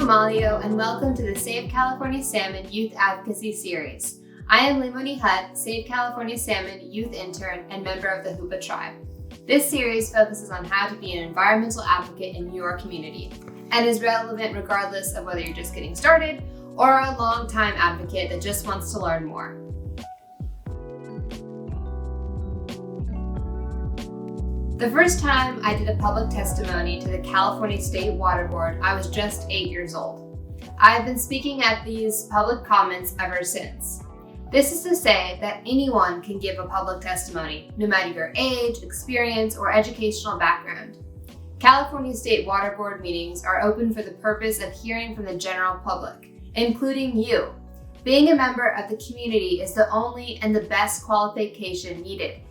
Amalio, and welcome to the Save California Salmon Youth Advocacy Series. I am Limoni Hutt, Save California Salmon Youth Intern and member of the Hoopa Tribe. This series focuses on how to be an environmental advocate in your community and is relevant regardless of whether you're just getting started or a long-time advocate that just wants to learn more. The first time I did a public testimony to the California State Water Board, I was just 8 years old. I've been speaking at these public comments ever since. This is to say that anyone can give a public testimony, no matter your age, experience, or educational background. California State Water Board meetings are open for the purpose of hearing from the general public, including you. Being a member of the community is the only and the best qualification needed.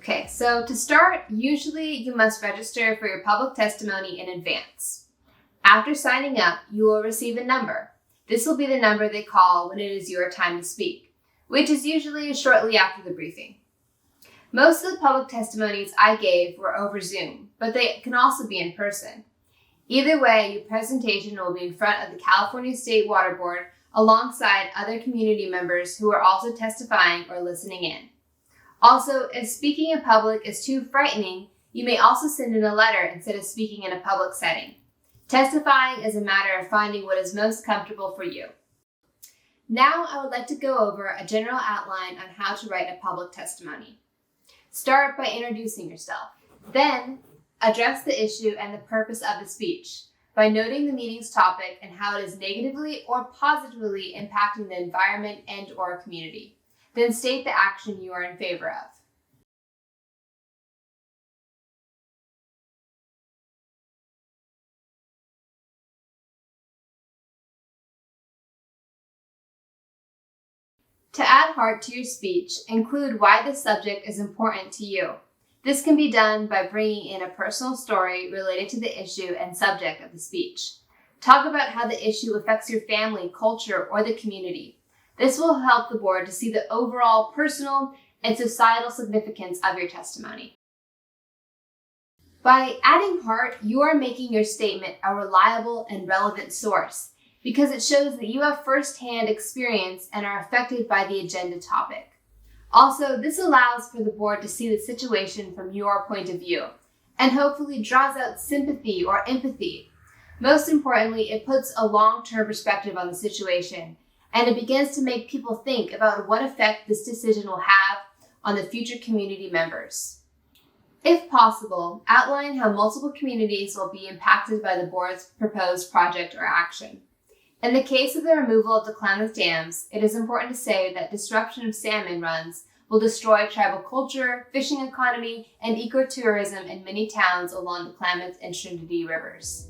Okay, so to start, usually you must register for your public testimony in advance. After signing up, you will receive a number. This will be the number they call when it is your time to speak, which is usually shortly after the briefing. Most of the public testimonies I gave were over Zoom, but they can also be in person. Either way, your presentation will be in front of the California State Water Board alongside other community members who are also testifying or listening in. Also, if speaking in public is too frightening, you may also send in a letter instead of speaking in a public setting. Testifying is a matter of finding what is most comfortable for you. Now, I would like to go over a general outline on how to write a public testimony. Start by introducing yourself. Then, address the issue and the purpose of the speech by noting the meeting's topic and how it is negatively or positively impacting the environment and/or community. Then state the action you are in favor of. To add heart to your speech, include why this subject is important to you. This can be done by bringing in a personal story related to the issue and subject of the speech. Talk about how the issue affects your family, culture, or the community. This will help the board to see the overall personal and societal significance of your testimony. By adding heart, you are making your statement a reliable and relevant source because it shows that you have firsthand experience and are affected by the agenda topic. Also, this allows for the board to see the situation from your point of view and hopefully draws out sympathy or empathy. Most importantly, it puts a long-term perspective on the situation, and it begins to make people think about what effect this decision will have on the future community members. If possible, outline how multiple communities will be impacted by the board's proposed project or action. In the case of the removal of the Klamath dams, it is important to say that disruption of salmon runs will destroy tribal culture, fishing economy, and ecotourism in many towns along the Klamath and Trinity rivers.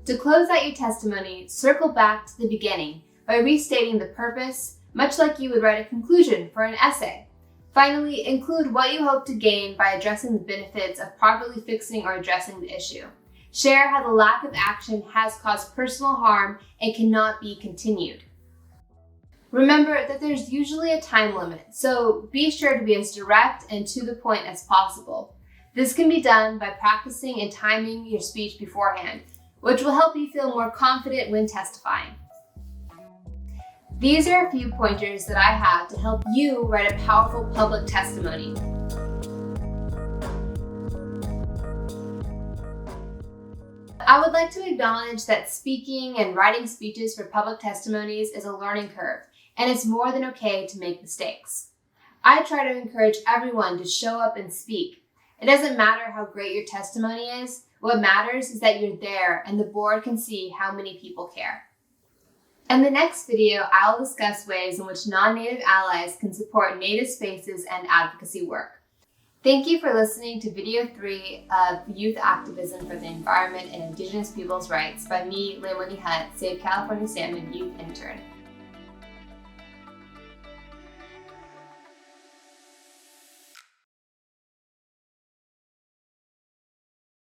To close out your testimony, circle back to the beginning by restating the purpose, much like you would write a conclusion for an essay. Finally, include what you hope to gain by addressing the benefits of properly fixing or addressing the issue. Share how the lack of action has caused personal harm and cannot be continued. Remember that there's usually a time limit, so be sure to be as direct and to the point as possible. This can be done by practicing and timing your speech beforehand, which will help you feel more confident when testifying. These are a few pointers that I have to help you write a powerful public testimony. I would like to acknowledge that speaking and writing speeches for public testimonies is a learning curve, and it's more than okay to make mistakes. I try to encourage everyone to show up and speak. It doesn't matter how great your testimony is. What matters is that you're there and the board can see how many people care. In the next video, I'll discuss ways in which non-Native allies can support Native spaces and advocacy work. Thank you for listening to video 3 of Youth Activism for the Environment and Indigenous Peoples' Rights by me, Limoni Hutt, Save California Salmon Youth Intern.